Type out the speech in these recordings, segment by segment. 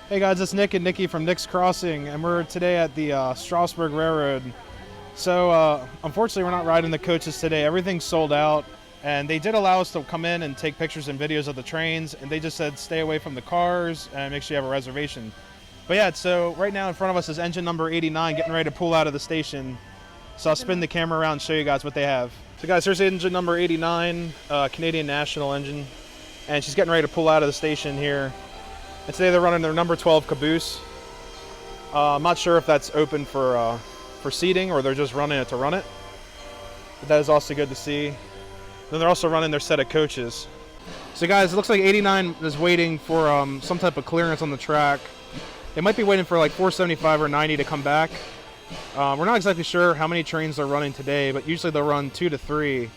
Hey guys, it's Nick and Nikki from Nick's Crossing, and we're today at the Strasburg Railroad. So unfortunately we're not riding the coaches today. Everything's sold out, and they did allow us to come in and take pictures and videos of the trains, and they just said stay away from the cars and make sure you have a reservation. But yeah, so right now in front of us is engine number 89 getting ready to pull out of the station. So I'll spin the camera around and show you guys what they have. So guys, here's engine number 89, Canadian National engine, and she's getting ready to pull out of the station here. And today they're running their number 12 caboose. I'm not sure if that's open for seating or they're just running it to run it. But that is also good to see. Then they're also running their set of coaches. So guys, it looks like 89 is waiting for some type of clearance on the track. They might be waiting for like 475 or 90 to come back. We're not exactly sure how many trains they're running today, but usually they'll run 2 to 3.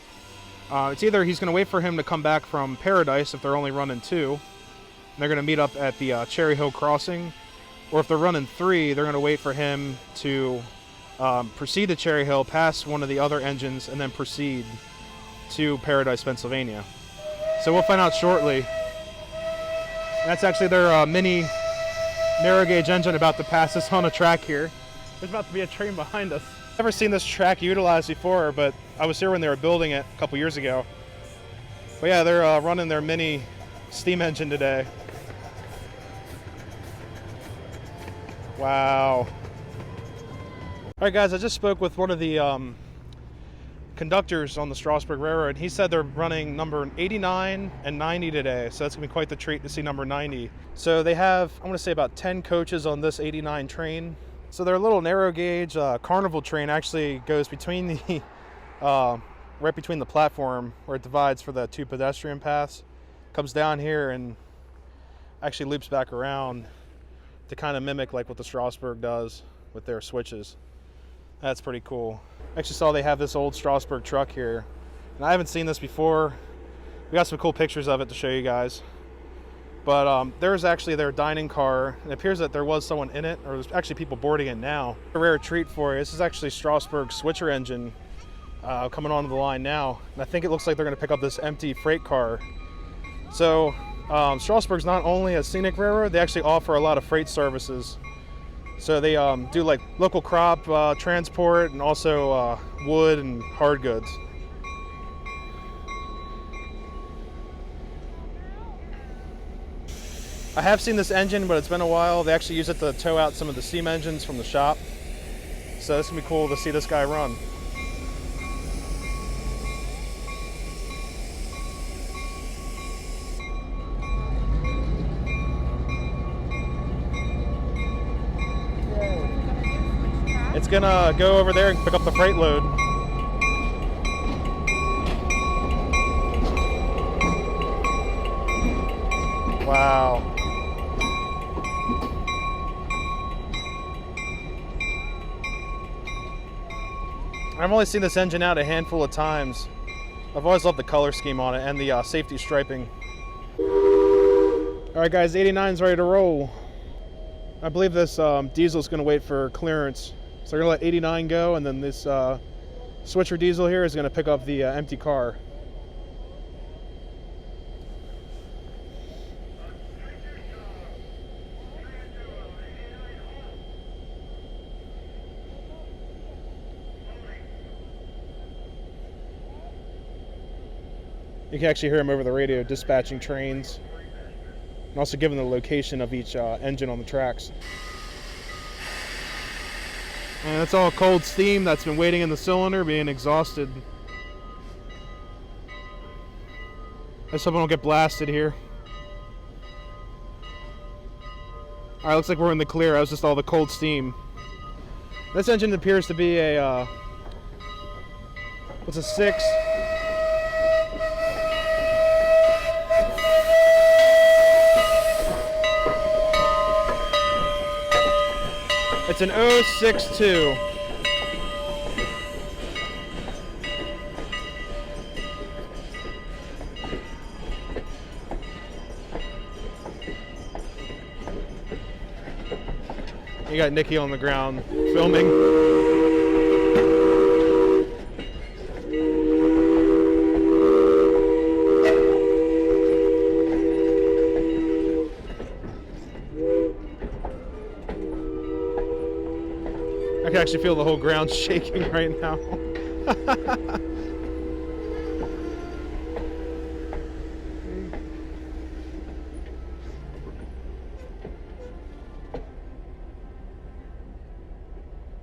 It's either he's going to wait for him to come back from Paradise if they're only running 2. They're going to meet up at the Cherry Hill Crossing, or if they're running 3, they're going to wait for him to proceed to Cherry Hill, pass one of the other engines, and then proceed to Paradise, Pennsylvania. So we'll find out shortly. That's actually their mini narrow gauge engine about to pass us on a track here. There's about to be a train behind us. I've never seen this track utilized before, but I was here when they were building it a couple years ago. But yeah, they're running their mini steam engine today. Wow. Alright guys, I just spoke with one of the conductors on the Strasburg Railroad. He said they're running number 89 and 90 today, so that's going to be quite the treat to see number 90. So they have, I want to say, about 10 coaches on this 89 train. So their little narrow gauge carnival train actually goes between the, right between the platform where it divides for the 2 pedestrian paths, comes down here and actually loops back around to kind of mimic like what the Strasburg does with their switches. That's pretty cool. I actually saw they have this old Strasburg truck here, and I haven't seen this before. We got some cool pictures of it to show you guys. But there's actually their dining car. It appears that there was someone in it, or there's actually people boarding it now. A rare treat for you. This is actually Strasburg switcher engine coming onto the line now. And I think it looks like they're going to pick up this empty freight car. So Strasburg's not only a scenic railroad, they actually offer a lot of freight services. So they do like local crop transport and also wood and hard goods. I have seen this engine, but it's been a while. They actually use it to tow out some of the steam engines from the shop. So this is going to be cool to see this guy run. It's gonna go over there and pick up the freight load. Wow. I've only seen this engine out a handful of times. I've always loved the color scheme on it and the safety striping. Alright guys, 89's ready to roll. I believe this diesel's gonna wait for clearance. So we're gonna let 89 go, and then this switcher diesel here is gonna pick up the empty car. You can actually hear him over the radio dispatching trains, and also giving the location of each engine on the tracks. And that's all cold steam that's been waiting in the cylinder, being exhausted. I just hope I don't get blasted here. Alright, looks like we're in the clear. That was just all the cold steam. This engine appears to be a, what's a 6? It's an 062. You got Nikki on the ground filming. I can actually feel the whole ground shaking right now.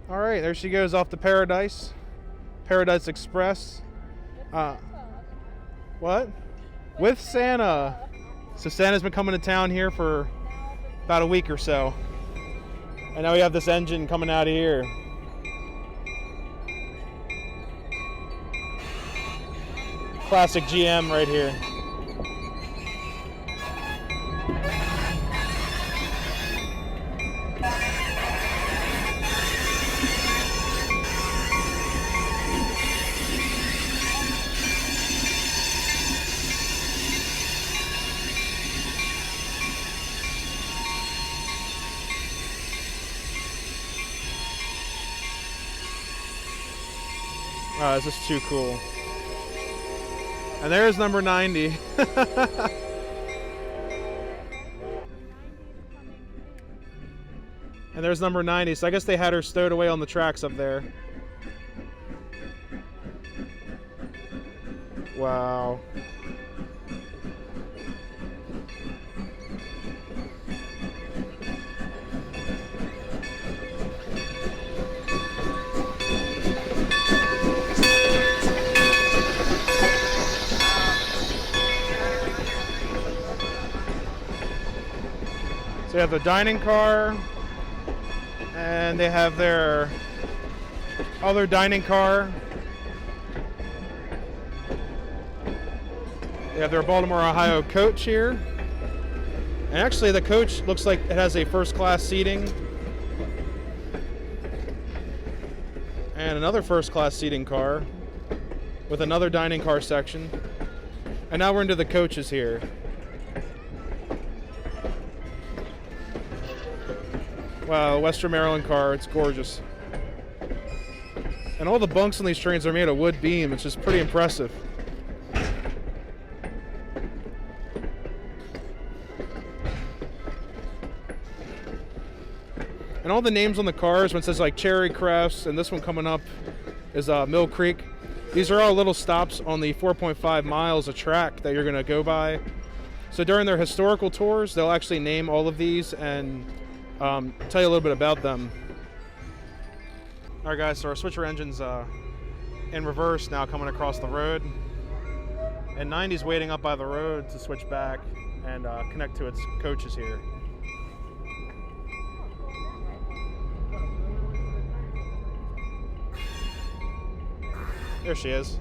All right, there she goes off to Paradise Express. What? With Santa. So Santa's been coming to town here for about a week or so. And now we have this engine coming out of here. Classic GM right here. Oh, this is too cool. And there's number 90. And there's number 90. So I guess they had her stowed away on the tracks up there. Wow. So they have the dining car, and they have their other dining car. They have their Baltimore, Ohio coach here. And actually the coach looks like it has a first class seating. And another first class seating car with another dining car section. And now we're into the coaches here. Wow, Western Maryland car, it's gorgeous. And all the bunks on these trains are made of wood beam, it's just pretty impressive. And all the names on the cars, when it says like Cherry Crest, and this one coming up is Mill Creek. These are all little stops on the 4.5 miles of track that you're gonna go by. So during their historical tours, they'll actually name all of these and tell you a little bit about them. All right, guys, so our switcher engine's in reverse now coming across the road. And 90's waiting up by the road to switch back and connect to its coaches here. There she is.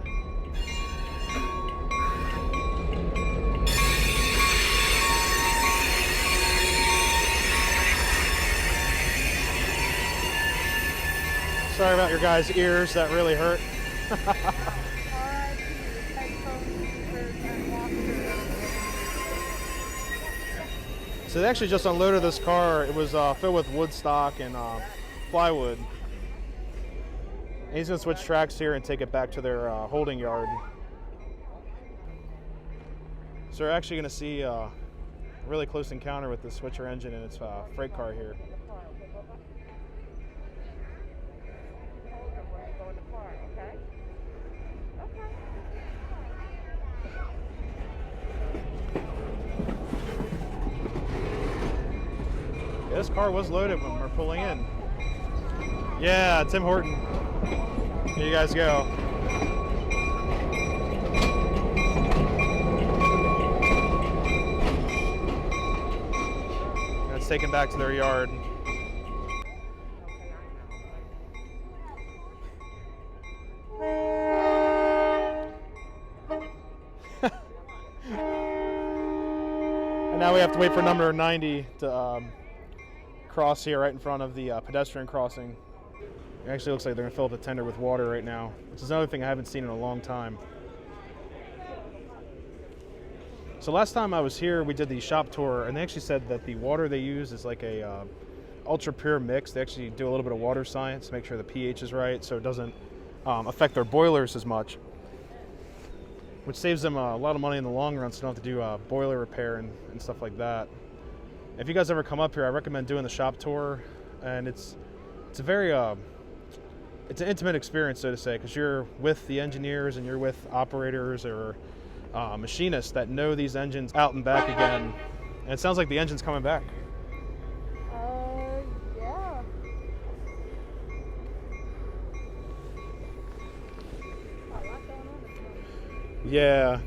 Sorry about your guys' ears, that really hurt. So they actually just unloaded this car. It was filled with wood stock and plywood. And he's gonna switch tracks here and take it back to their holding yard. So we're actually gonna see a really close encounter with the switcher engine and its freight car here. Yeah, this car was loaded when we were pulling in. Yeah, Tim Horton. Here you guys go. And it's taken back to their yard. And now we have to wait for number 90 to cross here right in front of the pedestrian crossing. It actually looks like they're gonna fill up the tender with water right now, which is another thing I haven't seen in a long time. So last time I was here, we did the shop tour, and they actually said that the water they use is like a ultra pure mix. They actually do a little bit of water science to make sure the pH is right, so it doesn't affect their boilers as much, which saves them a lot of money in the long run, so they don't have to do boiler repair and stuff like that. If you guys ever come up here, I recommend doing the shop tour, and it's a very it's an intimate experience, so to say, because you're with the engineers and you're with operators or machinists that know these engines out and back again. And it sounds like the engine's coming back. Yeah. Yeah.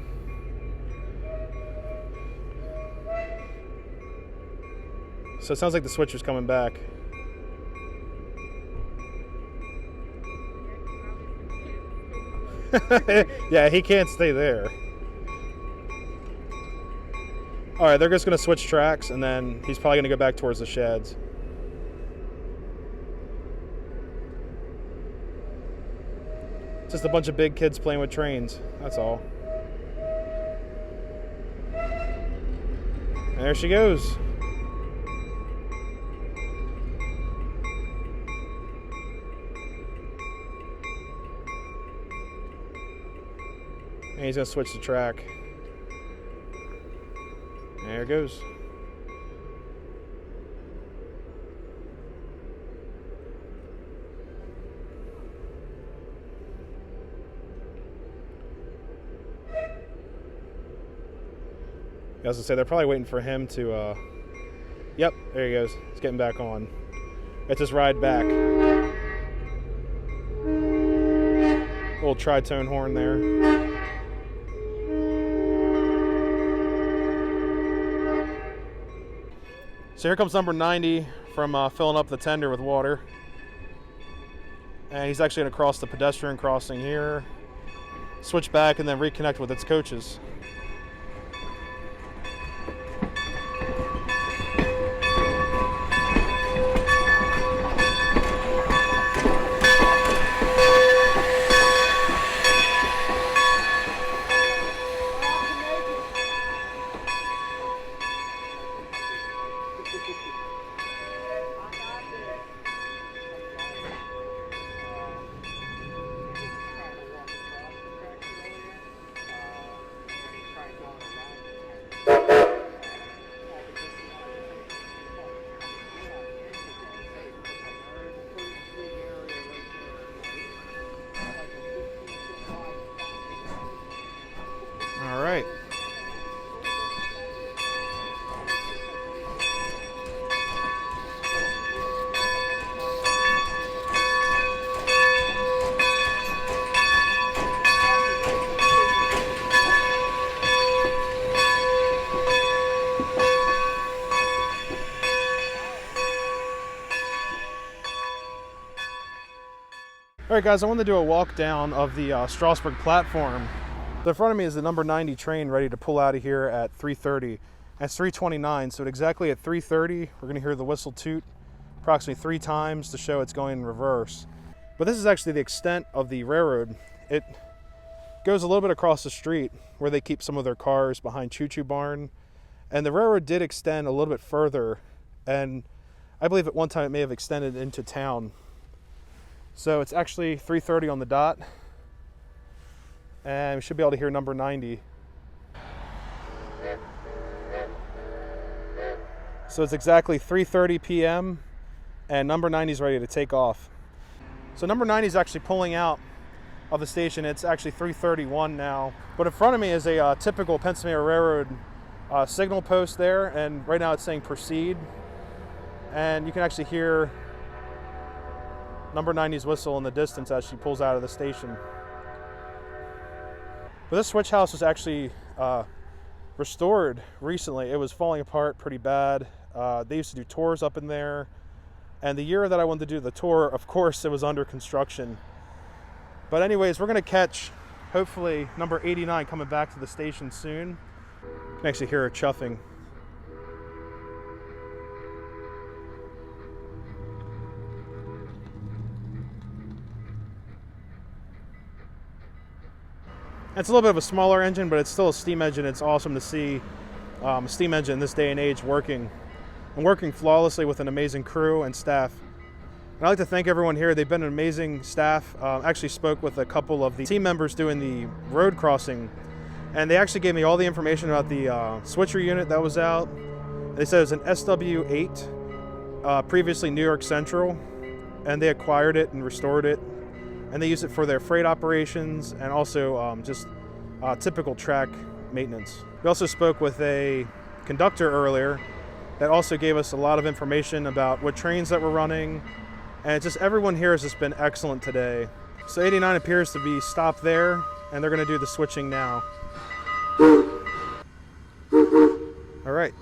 So it sounds like the switcher's coming back. Yeah, he can't stay there. All right, they're just going to switch tracks, and then he's probably going to go back towards the sheds. Just a bunch of big kids playing with trains, that's all. And there she goes. And he's going to switch the track. There it goes. As I say, they're probably waiting for him to, yep, there he goes. He's getting back on. It's his ride back. Little tritone horn there. So here comes number 90 from filling up the tender with water. And he's actually going to cross the pedestrian crossing here, switch back, and then reconnect with its coaches. All right. All right, guys, I wanted to do a walk down of the Strasburg platform. So in front of me is the number 90 train ready to pull out of here at 3:30. It's 3:29, so at exactly at 3:30, we're going to hear the whistle toot approximately 3 times to show it's going in reverse. But this is actually the extent of the railroad. It goes a little bit across the street where they keep some of their cars behind Choo Choo Barn. And the railroad did extend a little bit further, and I believe at one time it may have extended into town. So it's actually 3:30 on the dot, and we should be able to hear number 90. So it's exactly 3:30 p.m. and number 90 is ready to take off. So number 90 is actually pulling out of the station. It's actually 3:31 now. But in front of me is a typical Pennsylvania Railroad signal post there, and right now it's saying proceed. And you can actually hear number 90's whistle in the distance as she pulls out of the station. But this switch house was actually restored recently. It was falling apart pretty bad. They used to do tours up in there. And the year that I wanted to do the tour, of course, it was under construction. But anyways, we're going to catch, hopefully, number 89 coming back to the station soon. You can actually hear her chuffing. It's a little bit of a smaller engine, but it's still a steam engine. It's awesome to see a steam engine this day and age working and working flawlessly with an amazing crew and staff. And I'd like to thank everyone here. They've been an amazing staff. Actually spoke with a couple of the team members doing the road crossing, and they actually gave me all the information about the switcher unit that was out. They said it was an SW8, previously New York Central, and they acquired it and restored it. and they use it for their freight operations and also just typical track maintenance. We also spoke with a conductor earlier that also gave us a lot of information about what trains that were running, and just everyone here has just been excellent today. So 89 appears to be stopped there, and they're going to do the switching now. All right,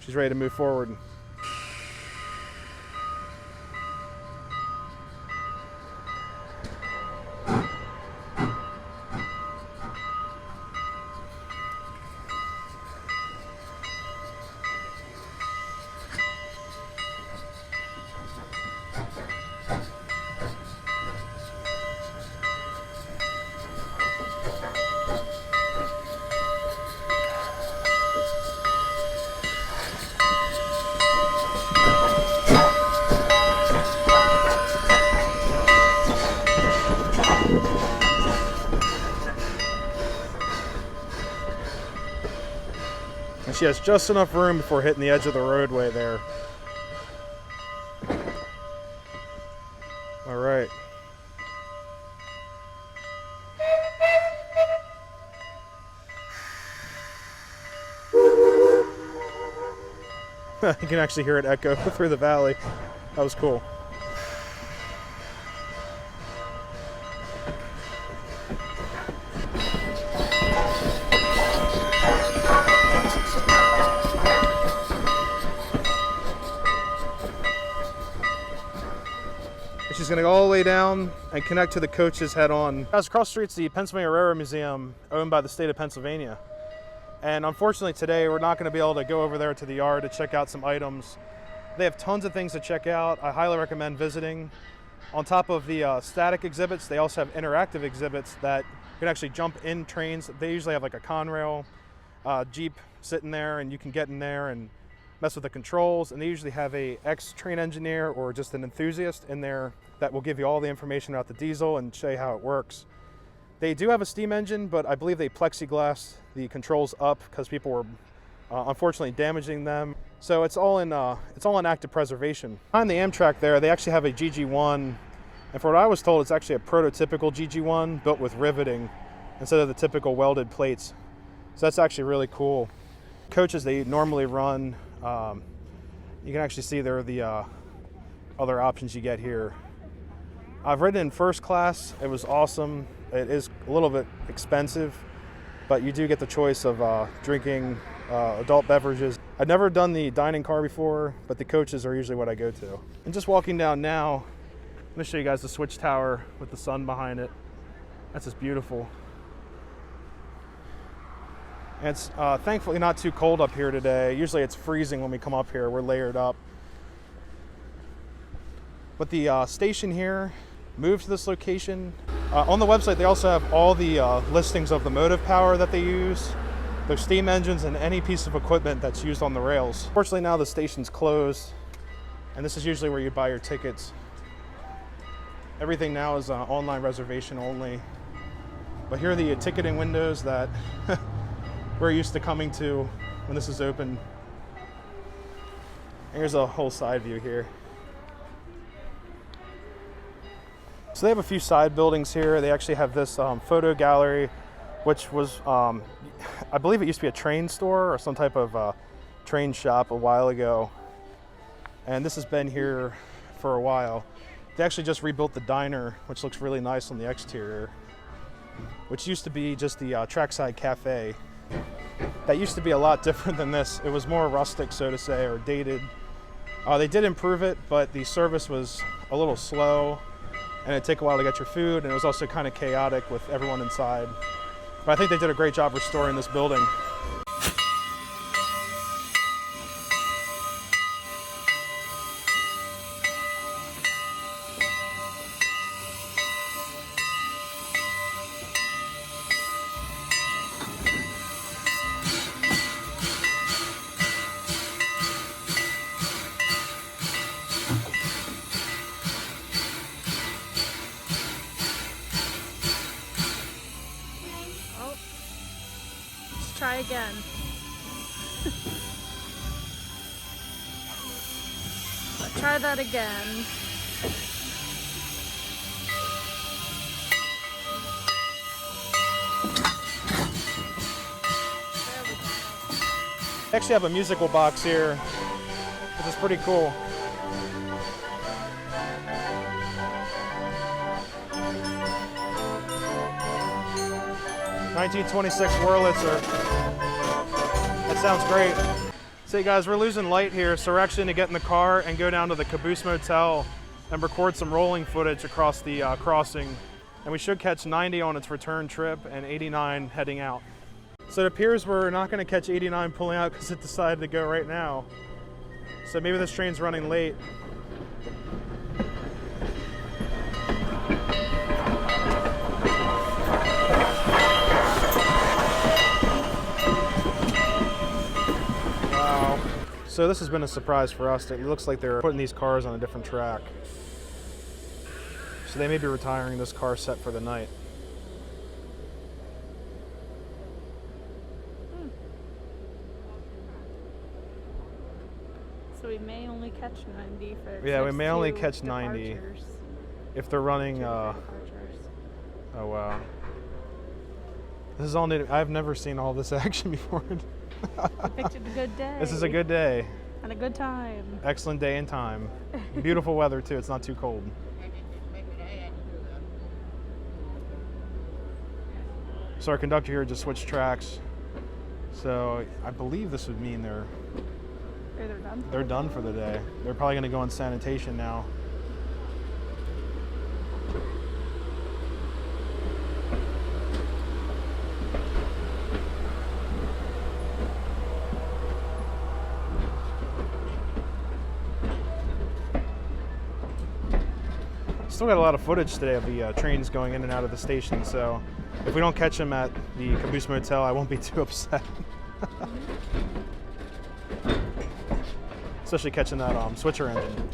she's ready to move forward. And she has just enough room before hitting the edge of the roadway there. All right. You can actually hear it echo through the valley. That was cool. She's going to go all the way down and connect to the coaches head on. Guys, across the street's the Pennsylvania Railroad Museum, owned by the state of Pennsylvania. And unfortunately today we're not going to be able to go over there to the yard to check out some items. They have tons of things to check out. I highly recommend visiting. On top of the static exhibits, they also have interactive exhibits that you can actually jump in trains. They usually have like a Conrail Jeep sitting there, and you can get in there and mess with the controls. And they usually have a ex-train engineer or just an enthusiast in there that will give you all the information about the diesel and show you how it works. They do have a steam engine, but I believe they plexiglass the controls up because people were unfortunately damaging them. So it's all in active preservation. Behind the Amtrak there, they actually have a GG1, and for what I was told, it's actually a prototypical GG1 built with riveting instead of the typical welded plates. So that's actually really cool. Coaches they normally run, you can actually see there are the other options you get here. I've ridden in first class. It was awesome. It is a little bit expensive, but you do get the choice of drinking adult beverages. I've never done the dining car before, but the coaches are usually what I go to. And just walking down now, I'm going to show you guys the switch tower with the sun behind it. That's just beautiful. And it's thankfully not too cold up here today. Usually it's freezing when we come up here. We're layered up. But the station here moved to this location. On the website, they also have all the listings of the motive power that they use, their steam engines, and any piece of equipment that's used on the rails. Fortunately, now the station's closed, and this is usually where you buy your tickets. Everything now is online reservation only. But here are the ticketing windows that we're used to coming to when this is open. Here's a whole side view here. So they have a few side buildings here. They actually have this photo gallery, which was, I believe it used to be a train store or some type of train shop a while ago. And this has been here for a while. They actually just rebuilt the diner, which looks really nice on the exterior, which used to be just the trackside cafe. That used to be a lot different than this. It was more rustic, so to say, or dated. They did improve it, but the service was a little slow, and it'd take a while to get your food, and it was also kind of chaotic with everyone inside. But I think they did a great job restoring this building. Try again. Try that again. actually have a musical box here, which is pretty cool. "1926 Wurlitzer." That sounds great. So, guys, we're losing light here, so we're actually going to get in the car and go down to the Caboose Motel and record some rolling footage across the crossing. And we should catch 90 on its return trip and 89 heading out. So it appears we're not going to catch 89 pulling out because it decided to go right now. So maybe this train's running late. Wow. So this has been a surprise for us. It looks like they're putting these cars on a different track. So they may be retiring this car set for the night. So we may only catch 90 for we may only catch 90 departures. If they're running. Oh wow, this is all new. I've never seen all this action before. I picked a good day. This is a good day. And a good time. Excellent day and time. Beautiful weather too. It's not too cold. So our conductor here just switched tracks. So I believe this would mean they're done. They're done for the day. They're probably going to go on sanitation now. Still got a lot of footage today of the trains going in and out of the station, so if we don't catch them at the Caboose Motel, I won't be too upset. Especially catching that switcher engine.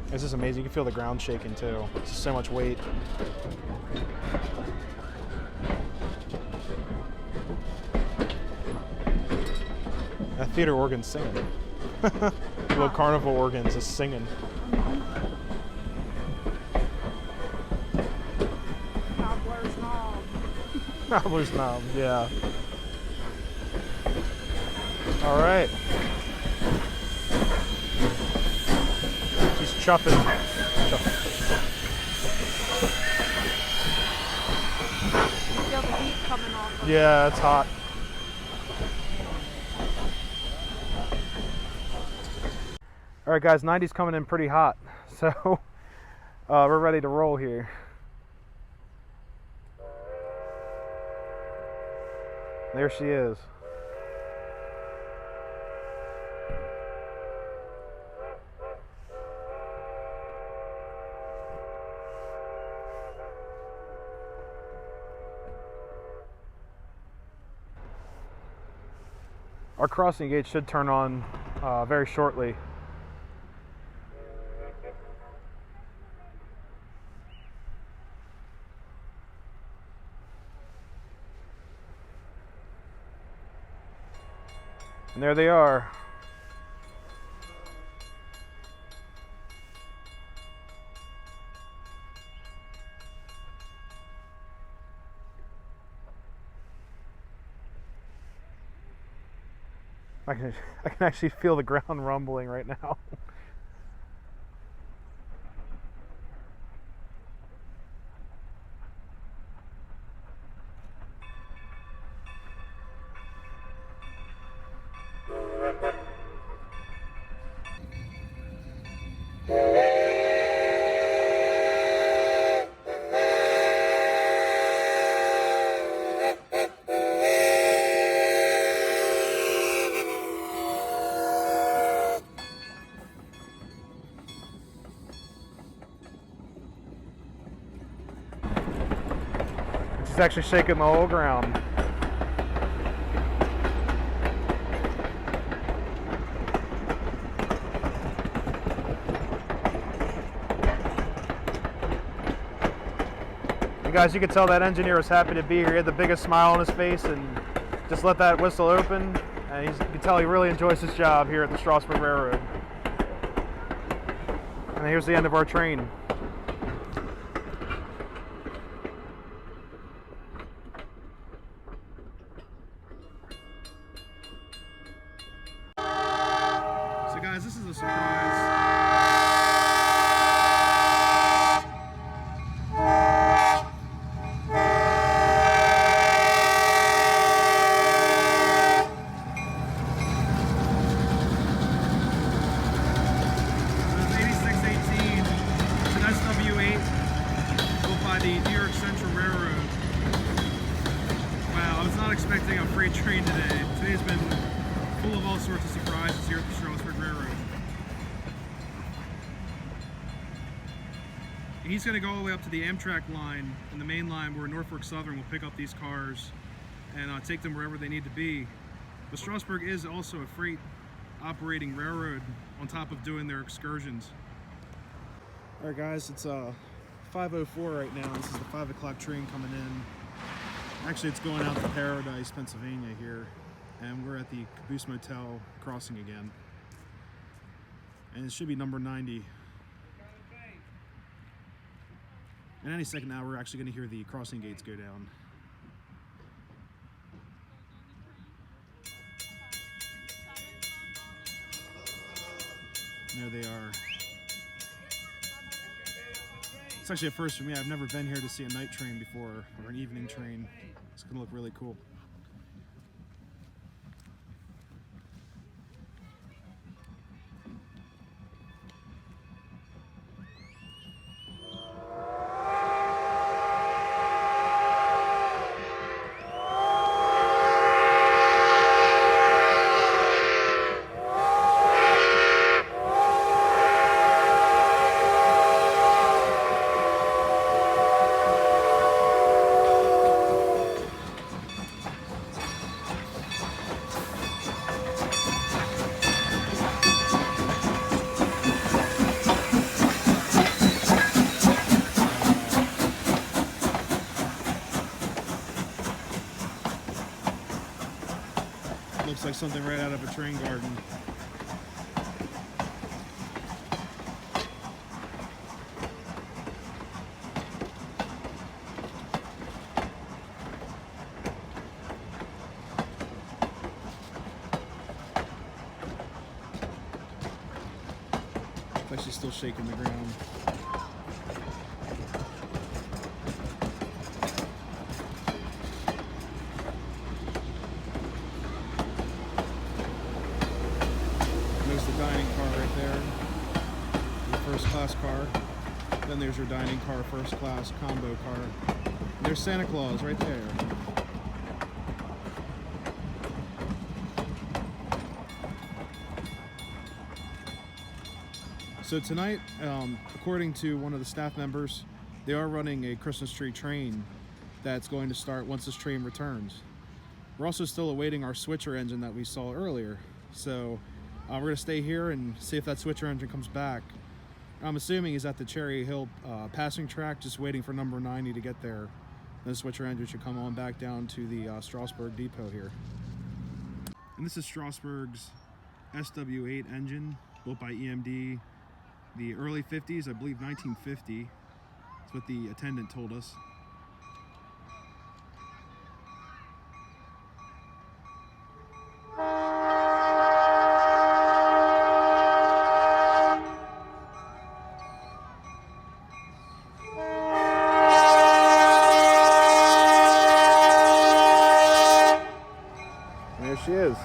This is amazing. You can feel the ground shaking too. It's just so much weight. That theater organ's singing. Little carnival organs is singing. Cobbler's knob. Cobbler's knob, yeah. All right. She's chuffing. You feel the heat coming off. Yeah, it's hot. All right, guys, 90's coming in pretty hot, so we're ready to roll here. There she is. Our crossing gate should turn on very shortly. And there they are. I can actually feel the ground rumbling right now. It's actually shaking the whole ground. You guys, you could tell that engineer was happy to be here. He had the biggest smile on his face and just let that whistle open. And you can tell he really enjoys his job here at the Strasburg Railroad. And here's the end of our train. sorts of surprises here at the Strasburg Railroad. And he's going to go all the way up to the Amtrak line and the main line where Norfolk Southern will pick up these cars and take them wherever they need to be. But Strasburg is also a freight operating railroad on top of doing their excursions. All right, guys, it's 5:04 right now. This is the 5 o'clock train coming in. Actually, it's going out to Paradise, Pennsylvania here, and we're at the Caboose Motel crossing again. And it should be number 90. And any second now, we're actually going to hear the crossing gates go down. There they are. It's actually a first for me. I've never been here to see a night train before, or an evening train. It's going to look really cool. Looks like something right out of a train garden. Looks like she's still shaking the ground. There's the dining car right there, the first class car. Then there's your dining car, first class combo car. And there's Santa Claus right there. So tonight, according to one of the staff members, they are running a Christmas tree train that's going to start once this train returns. We're also still awaiting our switcher engine that we saw earlier. So we're going to stay here and see if that switcher engine comes back. I'm assuming he's at the Cherry Hill passing track, just waiting for number 90 to get there. Then the switcher engine should come on back down to the Strasburg depot here. And this is Strasburg's SW8 engine, built by EMD, the early 50s, I believe 1950. That's what the attendant told us. There she is.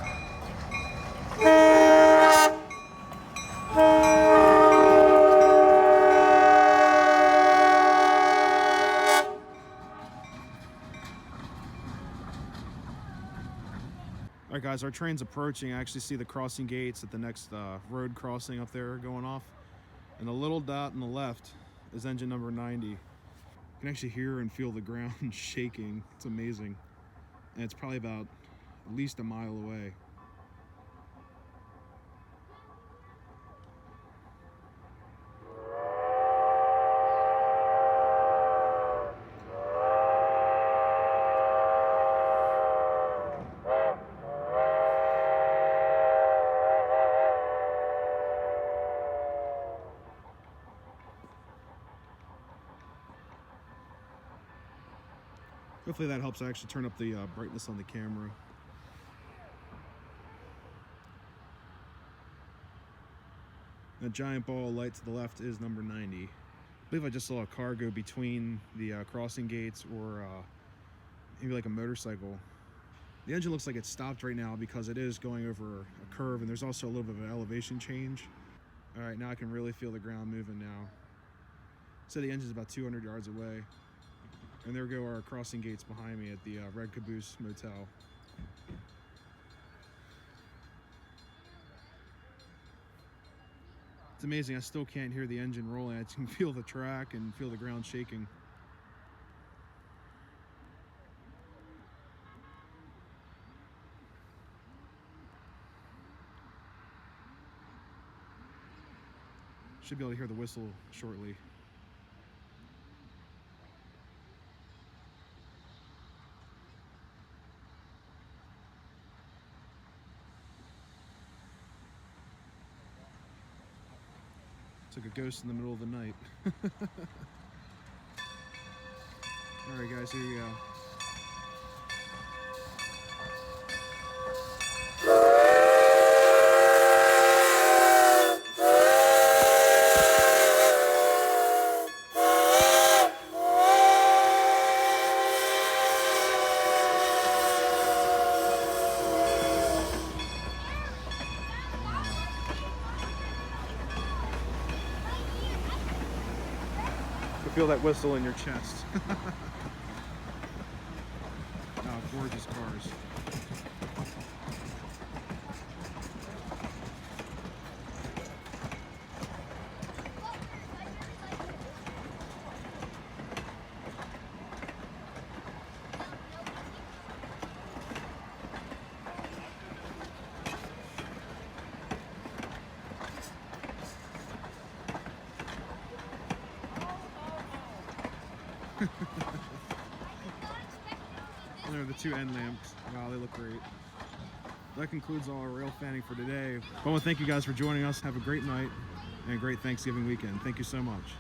All right, guys, our train's approaching. I actually see the crossing gates at the next road crossing up there going off. And the little dot on the left is engine number 90. You can actually hear and feel the ground shaking. It's amazing. And it's probably about at least a mile away. Hopefully that helps actually turn up the brightness on the camera. That giant ball of light to the left is number 90. I believe I just saw a car go between the crossing gates, or maybe like a motorcycle. The engine looks like it's stopped right now because it is going over a curve, and there's also a little bit of an elevation change. All right, now I can really feel the ground moving now. So the engine's about 200 yards away. And there go our crossing gates behind me at the Red Caboose Motel. It's amazing, I still can't hear the engine rolling. I can feel the track and feel the ground shaking. Should be able to hear the whistle shortly. It's like a ghost in the middle of the night. Alright guys, here you go. Feel that whistle in your chest. Oh, gorgeous cars. And there are the two end lamps. Wow, they look great. That concludes all our rail fanning for today. I want to thank you guys for joining us. Have a great night and a great Thanksgiving weekend. Thank you so much.